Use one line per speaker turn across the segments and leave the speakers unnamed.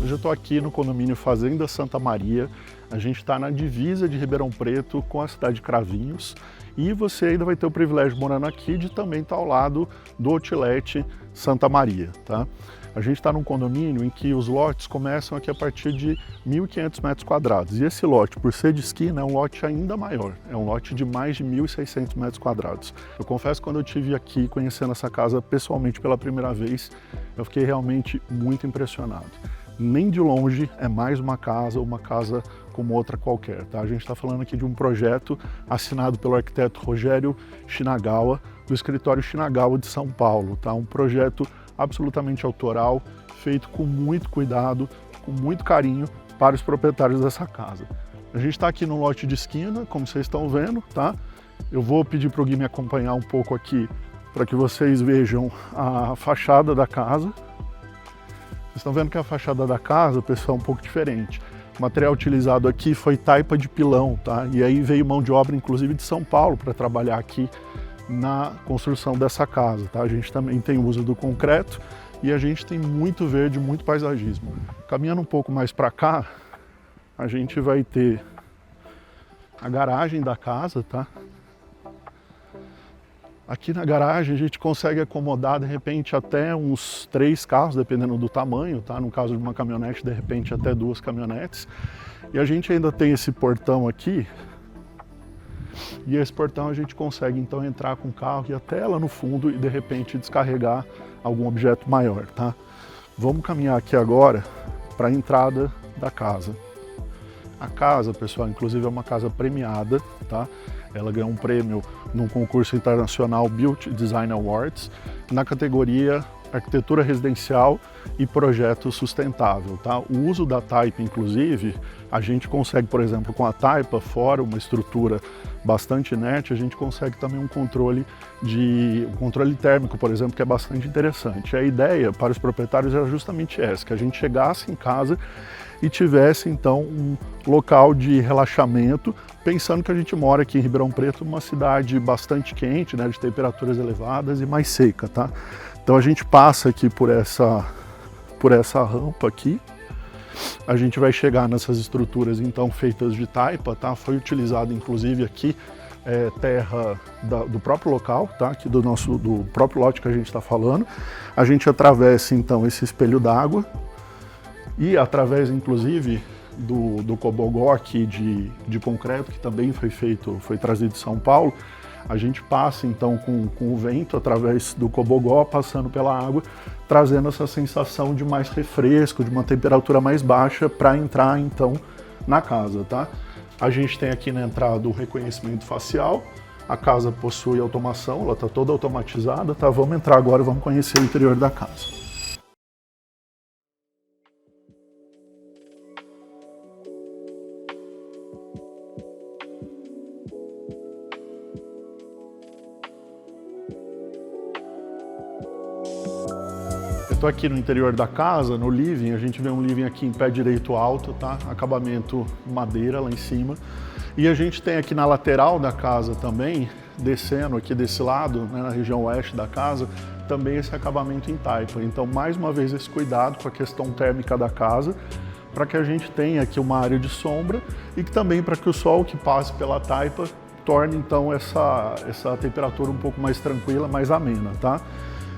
Hoje eu estou aqui no condomínio Fazenda Santa Maria. A gente está na divisa de Ribeirão Preto com a cidade de Cravinhos e você ainda vai ter o privilégio morando aqui de também estar ao lado do Outlet Santa Maria, tá? A gente está num condomínio em que os lotes começam aqui a partir de 1.500 metros quadrados. E esse lote, por ser de esquina, é um lote ainda maior. É um lote de mais de 1.600 metros quadrados. Eu confesso que quando eu estive aqui conhecendo essa casa pessoalmente pela primeira vez, eu fiquei realmente muito impressionado. Nem de longe é mais uma casa como outra qualquer, tá? A gente está falando aqui de um projeto assinado pelo arquiteto Rogério Shinagawa, do escritório Shinagawa de São Paulo, tá? Um projeto absolutamente autoral, feito com muito cuidado, com muito carinho para os proprietários dessa casa. A gente está aqui no lote de esquina, como vocês estão vendo, tá? Eu vou pedir para o Gui me acompanhar um pouco aqui, para que vocês vejam a fachada da casa. Vocês estão vendo que a fachada da casa, pessoal, é um pouco diferente. O material utilizado aqui foi taipa de pilão, tá? E aí veio mão de obra, inclusive, de São Paulo para trabalhar aqui na construção dessa casa, tá? A gente também tem o uso do concreto e a gente tem muito verde, muito paisagismo. Caminhando um pouco mais para cá, a gente vai ter a garagem da casa, tá? Aqui na garagem a gente consegue acomodar de repente até uns 3 carros, dependendo do tamanho, tá? No caso de uma caminhonete, de repente até 2 caminhonetes. E a gente ainda tem esse portão aqui. E esse portão a gente consegue então entrar com o carro e até lá no fundo e de repente descarregar algum objeto maior, tá? Vamos caminhar aqui agora para a entrada da casa. A casa, pessoal, inclusive é uma casa premiada, tá? Ela ganhou um prêmio num concurso internacional Built Design Awards na categoria Arquitetura Residencial e Projeto Sustentável, tá? O uso da taipa, inclusive, a gente consegue, por exemplo, com a taipa, fora uma estrutura bastante inerte, a gente consegue também um controle térmico, por exemplo, que é bastante interessante. A ideia para os proprietários era justamente essa, que a gente chegasse em casa e tivesse, então, um local de relaxamento, pensando que a gente mora aqui em Ribeirão Preto, uma cidade bastante quente, né, de temperaturas elevadas e mais seca, tá? Então a gente passa aqui por essa rampa aqui, a gente vai chegar nessas estruturas então feitas de taipa, tá? Foi utilizado inclusive aqui terra do próprio local, tá? Aqui do próprio lote que a gente está falando. A gente atravessa então esse espelho d'água e através inclusive do cobogó aqui de concreto, que também foi trazido de São Paulo. A gente passa então com o vento através do cobogó, passando pela água, trazendo essa sensação de mais refresco, de uma temperatura mais baixa para entrar então na casa, tá? A gente tem aqui na entrada o reconhecimento facial, a casa possui automação, ela está toda automatizada, tá? Vamos entrar agora, vamos conhecer o interior da casa. Estou aqui no interior da casa, no living, a gente vê um living aqui em pé direito alto, tá? Acabamento madeira lá em cima. E a gente tem aqui na lateral da casa também, descendo aqui desse lado, né, na região oeste da casa, também esse acabamento em taipa. Então, mais uma vez, esse cuidado com a questão térmica da casa, para que a gente tenha aqui uma área de sombra e que também para que o sol que passe pela taipa torne então essa temperatura um pouco mais tranquila, mais amena, tá?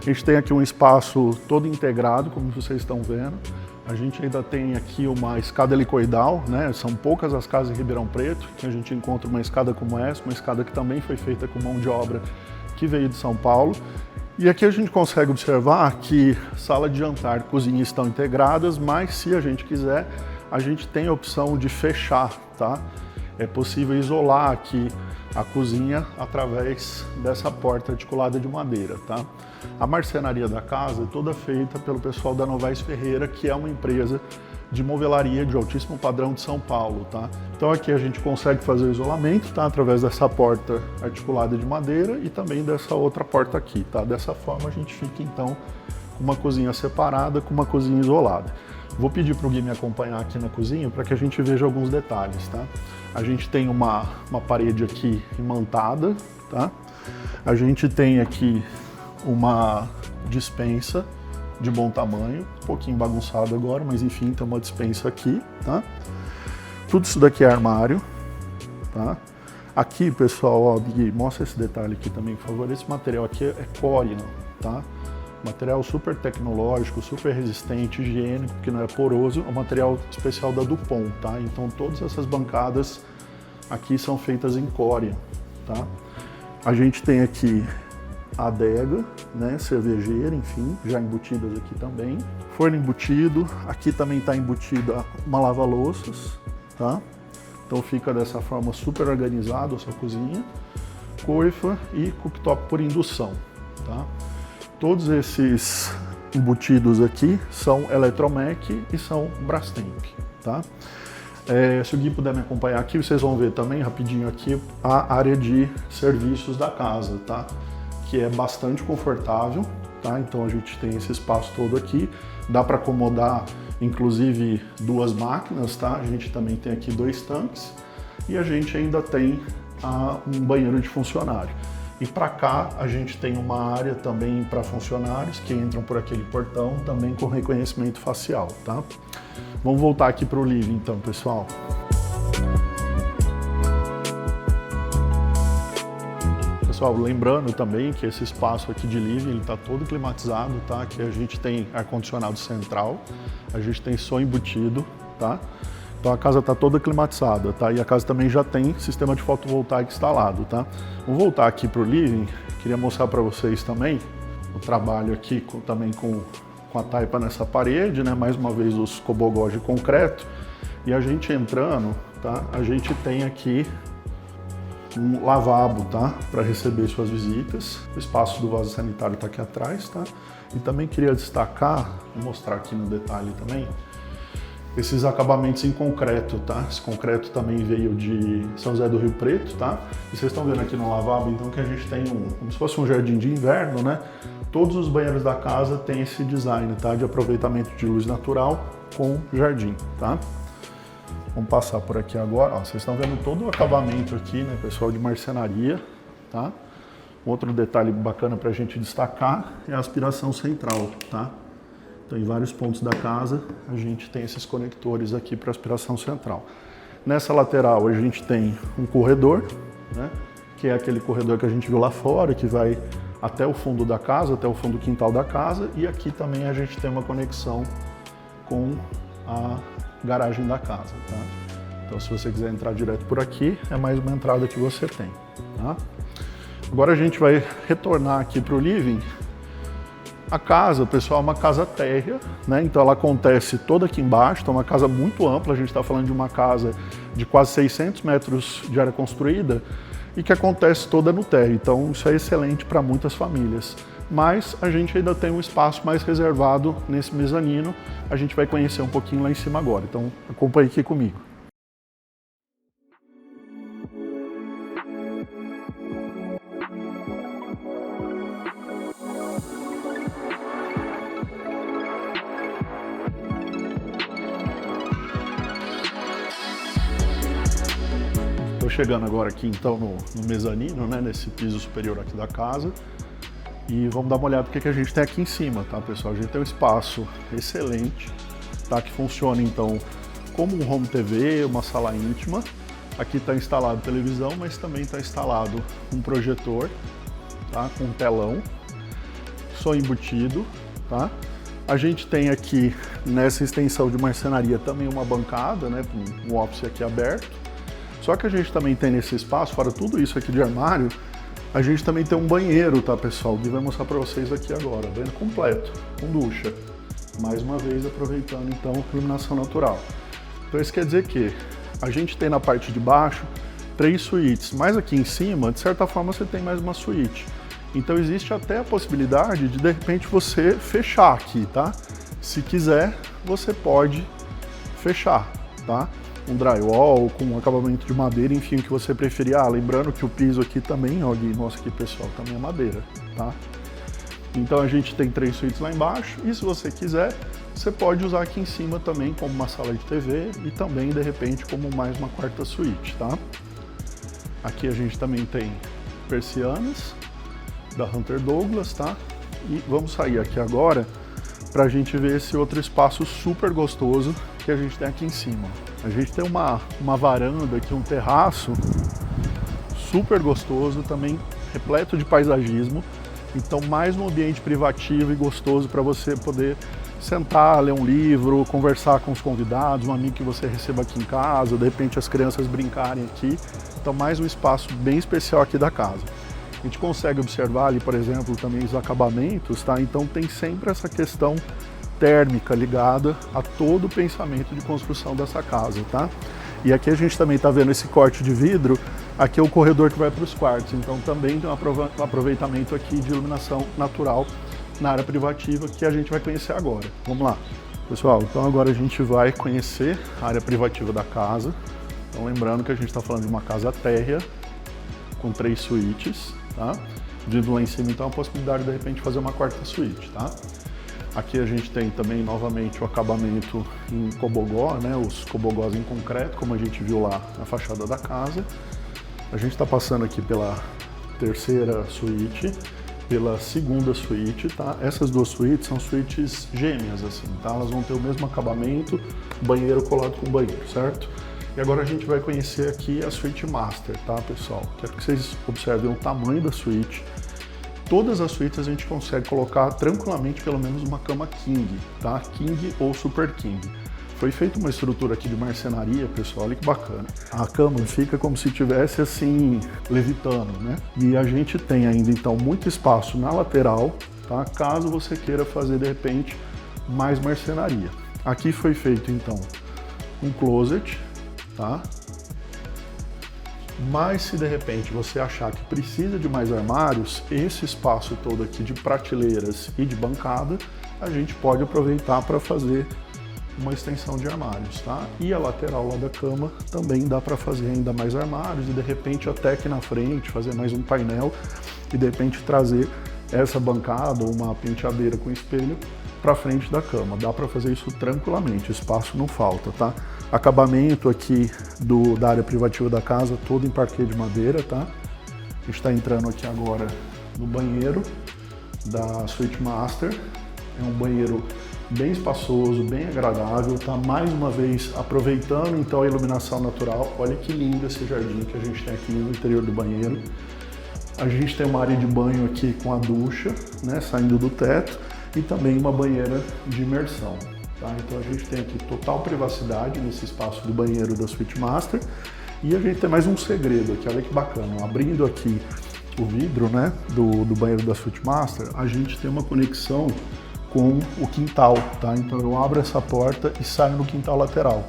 A gente tem aqui um espaço todo integrado, como vocês estão vendo. A gente ainda tem aqui uma escada helicoidal, né? São poucas as casas em Ribeirão Preto que a gente encontra uma escada como essa, uma escada que também foi feita com mão de obra que veio de São Paulo. E aqui a gente consegue observar que sala de jantar e cozinha estão integradas, mas se a gente quiser, a gente tem a opção de fechar, tá? É possível isolar aqui a cozinha através dessa porta articulada de madeira, tá? A marcenaria da casa é toda feita pelo pessoal da Novaes Ferreira, que é uma empresa de movelaria de altíssimo padrão de São Paulo, tá? Então aqui a gente consegue fazer o isolamento, tá? Através dessa porta articulada de madeira e também dessa outra porta aqui, tá? Dessa forma a gente fica então com uma cozinha separada, com uma cozinha isolada. Vou pedir para o Gui me acompanhar aqui na cozinha para que a gente veja alguns detalhes, tá? A gente tem uma parede aqui imantada, tá? A gente tem aqui uma despensa, de bom tamanho, um pouquinho bagunçado agora, mas enfim, tem uma despensa aqui, tá? Tudo isso daqui é armário, tá? Aqui, pessoal, ó, Gui, mostra esse detalhe aqui também, por favor. Esse material aqui é Corian, tá? Material super tecnológico, super resistente, higiênico, que não é poroso, é um material especial da Dupont, tá? Então todas essas bancadas aqui são feitas em Corian, tá? A gente tem aqui a adega, né, cervejeira, enfim, já embutidas aqui também. Forno embutido, aqui também está embutida uma lava-louças, tá? Então fica dessa forma super organizado a sua cozinha. Coifa e cooktop por indução, tá? Todos esses embutidos aqui são Eletromec e são Brastemp, tá? Se o Gui puder me acompanhar aqui, vocês vão ver também rapidinho aqui a área de serviços da casa, tá? Que é bastante confortável, tá? Então a gente tem esse espaço todo aqui, dá para acomodar inclusive 2 máquinas, tá? A gente também tem aqui 2 tanques e a gente ainda tem um banheiro de funcionário. E para cá a gente tem uma área também para funcionários que entram por aquele portão, também com reconhecimento facial, tá? Vamos voltar aqui para o living então, pessoal. Pessoal, lembrando também que esse espaço aqui de living ele está todo climatizado, tá? Aqui a gente tem ar-condicionado central, a gente tem som embutido, tá? Então a casa está toda climatizada, tá? E a casa também já tem sistema de fotovoltaico instalado, tá? Vamos voltar aqui para o living. Queria mostrar para vocês também o trabalho aqui também com a taipa nessa parede, né? Mais uma vez os cobogós de concreto. E a gente entrando, tá? A gente tem aqui um lavabo, tá? Para receber suas visitas. O espaço do vaso sanitário está aqui atrás, tá? E também queria destacar, vou mostrar aqui no detalhe também, esses acabamentos em concreto, tá? Esse concreto também veio de São José do Rio Preto, tá? E vocês estão vendo aqui no lavabo, então, que a gente tem como se fosse um jardim de inverno, né? Todos os banheiros da casa têm esse design, tá? De aproveitamento de luz natural com jardim, tá? Vamos passar por aqui agora, ó. Vocês estão vendo todo o acabamento aqui, né, pessoal, de marcenaria, tá? Outro detalhe bacana para a gente destacar é a aspiração central, tá? Então, em vários pontos da casa, a gente tem esses conectores aqui para aspiração central. Nessa lateral, a gente tem um corredor, né, que é aquele corredor que a gente viu lá fora, que vai até o fundo da casa, até o fundo do quintal da casa. E aqui também a gente tem uma conexão com a garagem da casa, tá? Então, se você quiser entrar direto por aqui, é mais uma entrada que você tem, tá? Agora a gente vai retornar aqui para o living. A casa, pessoal, é uma casa térrea, né? Então ela acontece toda aqui embaixo, então é uma casa muito ampla, a gente está falando de uma casa de quase 600 metros de área construída e que acontece toda no térreo, então isso é excelente para muitas famílias. Mas a gente ainda tem um espaço mais reservado nesse mezanino, a gente vai conhecer um pouquinho lá em cima agora, então acompanhe aqui comigo. Estou chegando agora aqui então no mezanino, né, nesse piso superior aqui da casa, e vamos dar uma olhada no que a gente tem aqui em cima, tá, pessoal? A gente tem um espaço excelente, tá, que funciona então como um home TV, uma sala íntima. Aqui está instalado televisão, mas também está instalado um projetor, tá, com um telão, som embutido, tá? A gente tem aqui nessa extensão de marcenaria também uma bancada, né, com um office aqui aberto. Só que a gente também tem nesse espaço, fora tudo isso aqui de armário, a gente também tem um banheiro, tá, pessoal? O Gui vai mostrar para vocês aqui agora, banheiro completo, com ducha. Mais uma vez aproveitando então a iluminação natural. Então isso quer dizer que a gente tem na parte de baixo 3 suítes, mas aqui em cima, de certa forma, você tem mais uma suíte. Então existe até a possibilidade de repente você fechar aqui, tá? Se quiser, você pode fechar, tá? Um drywall, com um acabamento de madeira, enfim, o que você preferir. Ah, lembrando que o piso aqui também, ó, Gui, mostra aqui, pessoal, também é madeira, tá? Então a gente tem 3 suítes lá embaixo e se você quiser, você pode usar aqui em cima também como uma sala de TV e também, de repente, como mais uma 4ª suíte, tá? Aqui a gente também tem persianas da Hunter Douglas, tá? E vamos sair aqui agora para a gente ver esse outro espaço super gostoso que a gente tem aqui em cima. A gente tem uma varanda aqui, um terraço super gostoso, também repleto de paisagismo. Então, mais um ambiente privativo e gostoso para você poder sentar, ler um livro, conversar com os convidados, um amigo que você receba aqui em casa, de repente as crianças brincarem aqui. Então, mais um espaço bem especial aqui da casa. A gente consegue observar ali, por exemplo, também os acabamentos, tá? Então tem sempre essa questão térmica ligada a todo o pensamento de construção dessa casa, tá? E aqui a gente também está vendo esse corte de vidro, aqui é o corredor que vai para os quartos, então também tem um aproveitamento aqui de iluminação natural na área privativa que a gente vai conhecer agora. Vamos lá. Pessoal, então agora a gente vai conhecer a área privativa da casa. Então lembrando que a gente está falando de uma casa térrea com 3 suítes, tá? Vindo lá em cima, então, a possibilidade de repente fazer uma 4ª suíte, tá? Aqui a gente tem também novamente o acabamento em cobogó, né? Os cobogós em concreto, como a gente viu lá na fachada da casa. A gente está passando aqui pela 3ª suíte, pela 2ª suíte, tá? Essas 2 suítes são suítes gêmeas, assim, tá? Elas vão ter o mesmo acabamento, banheiro colado com banheiro, certo? E agora a gente vai conhecer aqui a suíte master, tá, pessoal? Quero que vocês observem o tamanho da suíte. Todas as suítes a gente consegue colocar tranquilamente pelo menos uma cama king, tá? King ou super king. Foi feita uma estrutura aqui de marcenaria, pessoal, olha que bacana. A cama fica como se estivesse assim, levitando, né? E a gente tem ainda então muito espaço na lateral, tá? Caso você queira fazer de repente mais marcenaria. Aqui foi feito então um closet, tá? Mas se de repente você achar que precisa de mais armários, esse espaço todo aqui de prateleiras e de bancada, a gente pode aproveitar para fazer uma extensão de armários, tá? E a lateral lá da cama também dá para fazer ainda mais armários e de repente até aqui na frente fazer mais um painel e de repente trazer essa bancada ou uma penteadeira com espelho para frente da cama. Dá para fazer isso tranquilamente, espaço não falta, tá? Acabamento aqui da área privativa da casa, todo em parquet de madeira, tá? A gente está entrando aqui agora no banheiro da suíte master. É um banheiro bem espaçoso, bem agradável, tá? Mais uma vez aproveitando então a iluminação natural. Olha que lindo esse jardim que a gente tem aqui no interior do banheiro. A gente tem uma área de banho aqui com a ducha, né, saindo do teto, e também uma banheira de imersão. Tá? Então a gente tem aqui total privacidade nesse espaço do banheiro da suíte master. E a gente tem mais um segredo aqui, olha que bacana. Abrindo aqui o vidro, né, do banheiro da suíte master, a gente tem uma conexão com o quintal, tá? Então eu abro essa porta e saio no quintal lateral.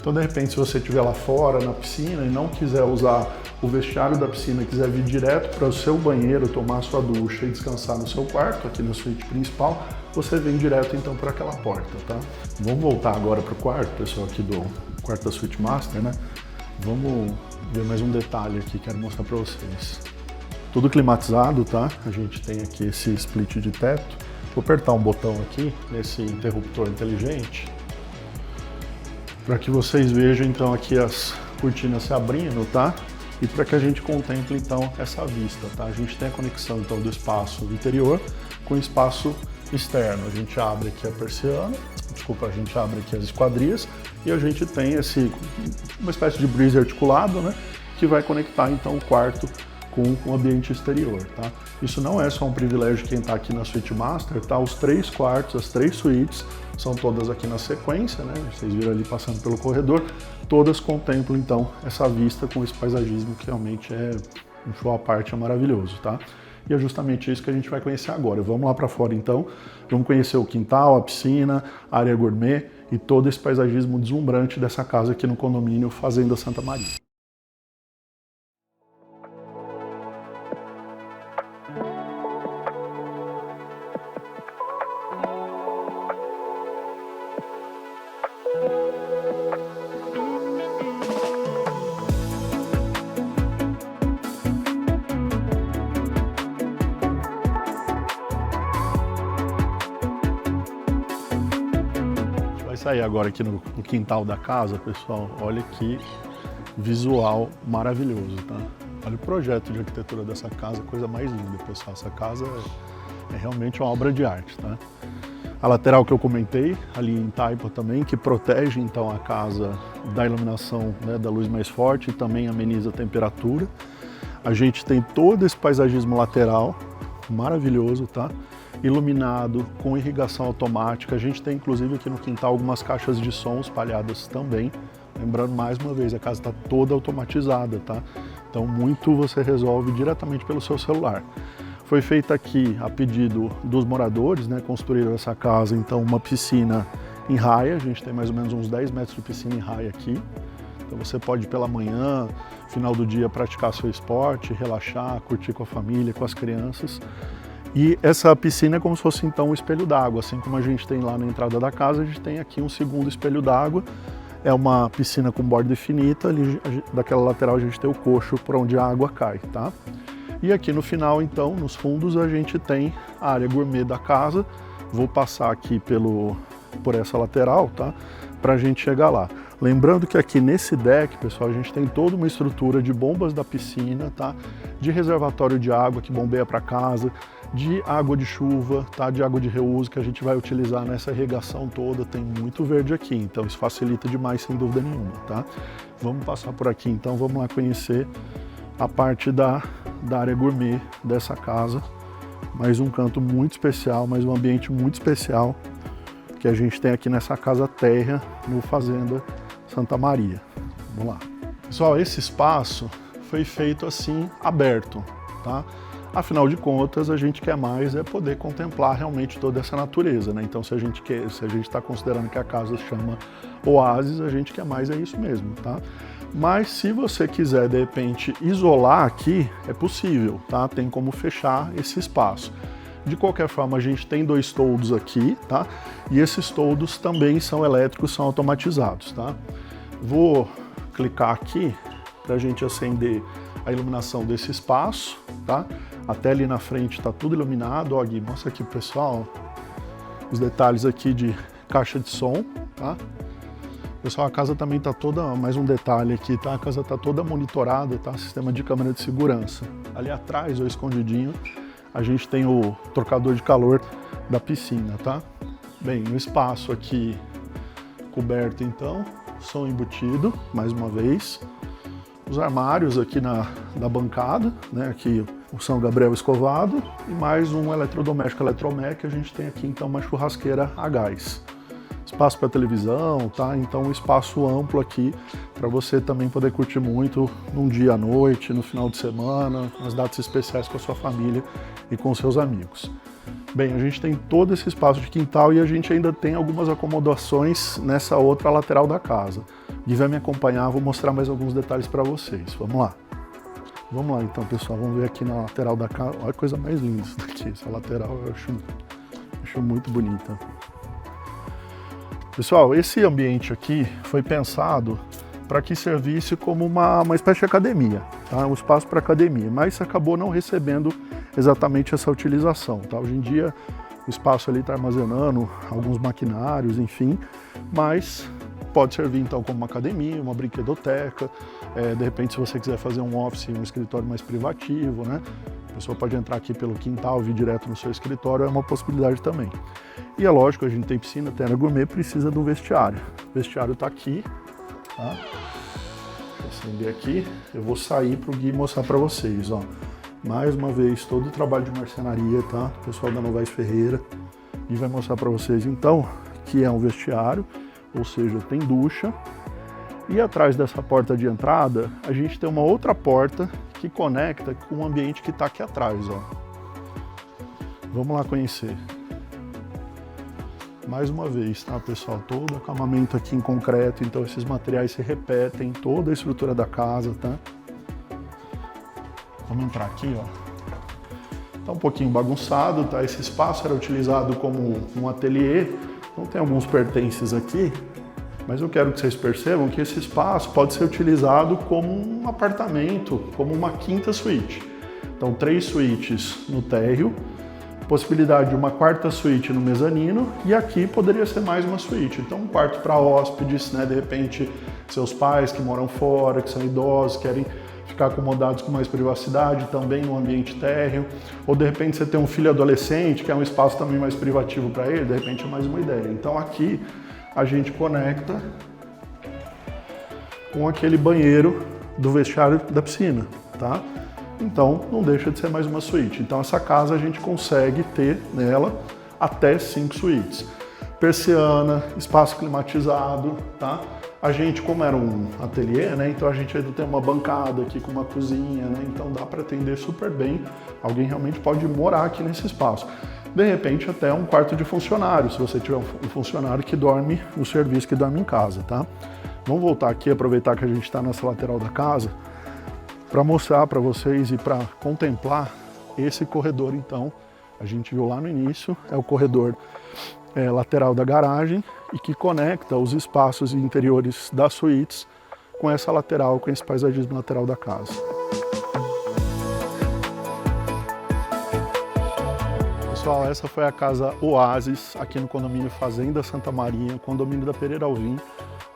Então de repente se você estiver lá fora na piscina e não quiser usar o vestiário da piscina, quiser vir direto para o seu banheiro, tomar sua ducha e descansar no seu quarto, aqui na suíte principal, você vem direto então para aquela porta, tá? Vamos voltar agora para o quarto, pessoal, aqui do quarto da suíte master, né? Vamos ver mais um detalhe aqui, quero mostrar para vocês. Tudo climatizado, tá? A gente tem aqui esse split de teto. Vou apertar um botão aqui nesse interruptor inteligente para que vocês vejam então aqui as cortinas se abrindo, tá? E para que a gente contemple então essa vista, tá? A gente tem a conexão então do espaço interior com o espaço externo. A gente abre aqui a persiana, a gente abre aqui as esquadrias e a gente tem uma espécie de breeze articulado, né? Que vai conectar então o quarto com o ambiente exterior, tá? Isso não é só um privilégio de quem está aqui na suíte master, tá? Os 3 quartos, as 3 suítes, são todas aqui na sequência, né? Vocês viram ali passando pelo corredor, todas contemplam então essa vista com esse paisagismo que realmente é um show à parte, é maravilhoso, tá? E é justamente isso que a gente vai conhecer agora. Vamos lá para fora então, vamos conhecer o quintal, a piscina, a área gourmet e todo esse paisagismo deslumbrante dessa casa aqui no condomínio Fazenda Santa Maria. Sair agora aqui no quintal da casa, pessoal, olha que visual maravilhoso, tá? Olha o projeto de arquitetura dessa casa, coisa mais linda, pessoal. Essa casa é realmente uma obra de arte, tá? A lateral que eu comentei, ali em Taipa também, que protege então a casa da iluminação, né, da luz mais forte e também ameniza a temperatura. A gente tem todo esse paisagismo lateral, maravilhoso, tá? Iluminado, com irrigação automática. A gente tem inclusive aqui no quintal algumas caixas de som espalhadas também. Lembrando mais uma vez, a casa está toda automatizada, tá? Então muito você resolve diretamente pelo seu celular. Foi feita aqui a pedido dos moradores, né? Construíram essa casa, então uma piscina em raia. A gente tem mais ou menos uns 10 metros de piscina em raia aqui. Então você pode pela manhã, final do dia, praticar seu esporte, relaxar, curtir com a família, com as crianças. E essa piscina é como se fosse então um espelho d'água, assim como a gente tem lá na entrada da casa, a gente tem aqui um segundo espelho d'água. É uma piscina com borda infinita, ali daquela lateral a gente tem o coxo para onde a água cai, tá? E aqui no final, então, nos fundos, a gente tem a área gourmet da casa. Vou passar aqui por essa lateral, tá? Para a gente chegar lá. Lembrando que aqui nesse deck, pessoal, a gente tem toda uma estrutura de bombas da piscina, tá? De reservatório de água que bombeia para casa, de água de chuva, tá? De água de reuso que a gente vai utilizar nessa irrigação toda. Tem muito verde aqui, então isso facilita demais, sem dúvida nenhuma, tá? Vamos passar por aqui, então, vamos lá conhecer a parte da área gourmet dessa casa. Mais um canto muito especial, mais um ambiente muito especial que a gente tem aqui nessa casa térrea no Fazenda Santa Maria. Vamos lá. Pessoal, esse espaço foi feito assim, aberto, tá? Afinal de contas, a gente quer mais é poder contemplar realmente toda essa natureza, né? Então, se a gente está considerando que a casa chama oásis, a gente quer mais é isso mesmo, tá? Mas se você quiser, de repente, isolar aqui, é possível, tá? Tem como fechar esse espaço. De qualquer forma, a gente tem 2 toldos aqui, tá? E esses toldos também são elétricos, são automatizados, tá? Vou clicar aqui para a gente acender a iluminação desse espaço, tá? Até ali na frente está tudo iluminado. Ó, Gui, mostra aqui pro pessoal os detalhes aqui de caixa de som, tá? Pessoal, a casa também está toda, mais um detalhe aqui, tá? A casa está toda monitorada, tá? Sistema de câmera de segurança. Ali atrás, ou escondidinho, a gente tem o trocador de calor da piscina, tá? Bem, o espaço aqui coberto, então, som embutido, mais uma vez. Os armários aqui na bancada, né? Aqui o São Gabriel escovado e mais um eletrodoméstico Eletromec. A gente tem aqui, então, uma churrasqueira a gás. Espaço para televisão, tá? Então um espaço amplo aqui para você também poder curtir muito num dia à noite, no final de semana, nas datas especiais com a sua família e com seus amigos. Bem, a gente tem todo esse espaço de quintal e a gente ainda tem algumas acomodações nessa outra lateral da casa. Gui vai me acompanhar, vou mostrar mais alguns detalhes para vocês. Vamos lá. Vamos lá então, pessoal, vamos ver aqui na lateral da casa. Olha que coisa mais linda isso daqui, essa lateral eu acho muito bonita. Pessoal, esse ambiente aqui foi pensado para que servisse como uma espécie de academia, tá? Um espaço para academia, mas acabou não recebendo exatamente essa utilização, tá? Hoje em dia o espaço ali está armazenando alguns maquinários, enfim, mas pode servir então como uma academia, uma brinquedoteca, de repente se você quiser fazer um office, um escritório mais privativo, né? A pessoa pode entrar aqui pelo quintal, vir direto no seu escritório, é uma possibilidade também. E é lógico, a gente tem piscina, tem área gourmet, precisa de um vestiário. O vestiário está aqui, tá? Deixa eu acender aqui, eu vou sair para o Gui mostrar para vocês, ó. Mais uma vez, todo o trabalho de marcenaria, tá? O pessoal da Novaes Ferreira. E vai mostrar para vocês, então, que é um vestiário, ou seja, tem ducha. E atrás dessa porta de entrada, a gente tem uma outra porta que conecta com o ambiente que está aqui atrás, ó. Vamos lá conhecer. Mais uma vez, tá, pessoal? Todo o acabamento aqui em concreto, então esses materiais se repetem, toda a estrutura da casa, tá? Vamos entrar aqui, ó. Tá um pouquinho bagunçado, tá? Esse espaço era utilizado como um ateliê, então tem alguns pertences aqui, mas eu quero que vocês percebam que esse espaço pode ser utilizado como um apartamento, como uma quinta suíte. Então, 3 suítes no térreo, possibilidade de uma 4ª suíte no mezanino, e aqui poderia ser mais uma suíte. Então, um quarto para hóspedes, né? De repente, seus pais que moram fora, que são idosos, querem ficar acomodados com mais privacidade, também no ambiente térreo, ou de repente você tem um filho adolescente, que é um espaço também mais privativo para ele, de repente é mais uma ideia. Então aqui a gente conecta com aquele banheiro do vestiário da piscina, tá? Então não deixa de ser mais uma suíte. Então essa casa a gente consegue ter nela até 5 suítes. Persiana, espaço climatizado, tá? A gente, como era um ateliê, né, então a gente ainda tem uma bancada aqui com uma cozinha, né, então dá para atender super bem. Alguém realmente pode morar aqui nesse espaço. De repente até um quarto de funcionário, se você tiver um funcionário que dorme no serviço, que dorme em casa, tá? Vamos voltar aqui, aproveitar que a gente está nessa lateral da casa, para mostrar para vocês e para contemplar esse corredor. Então, a gente viu lá no início, é o corredor lateral da garagem e que conecta os espaços interiores das suítes com essa lateral, com esse paisagismo lateral da casa. Pessoal, essa foi a casa Oasis, aqui no condomínio Fazenda Santa Maria, condomínio da Pereira Alvim,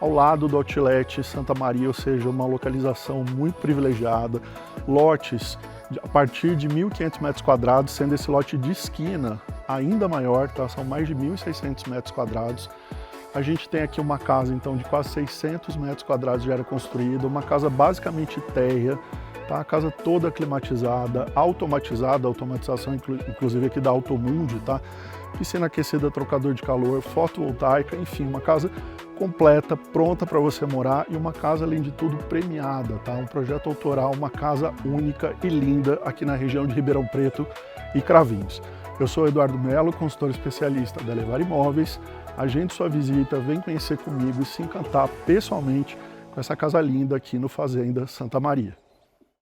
ao lado do Outlet Santa Maria, ou seja, uma localização muito privilegiada, lotes a partir de 1.500 metros quadrados, sendo esse lote de esquina ainda maior, tá? São mais de 1.600 metros quadrados. A gente tem aqui uma casa, então, de quase 600 metros quadrados já era construída, uma casa basicamente térrea, tá? A casa toda climatizada, automatizada, automatização inclusive aqui da Automundi, tá? Piscina aquecida, trocador de calor, fotovoltaica, enfim, uma casa completa, pronta para você morar e uma casa, além de tudo, premiada, tá? Um projeto autoral, uma casa única e linda aqui na região de Ribeirão Preto e Cravinhos. Eu sou Eduardo Melo, consultor especialista da Elevar Imóveis. Agende sua visita, vem conhecer comigo e se encantar pessoalmente com essa casa linda aqui no Fazenda Santa Maria.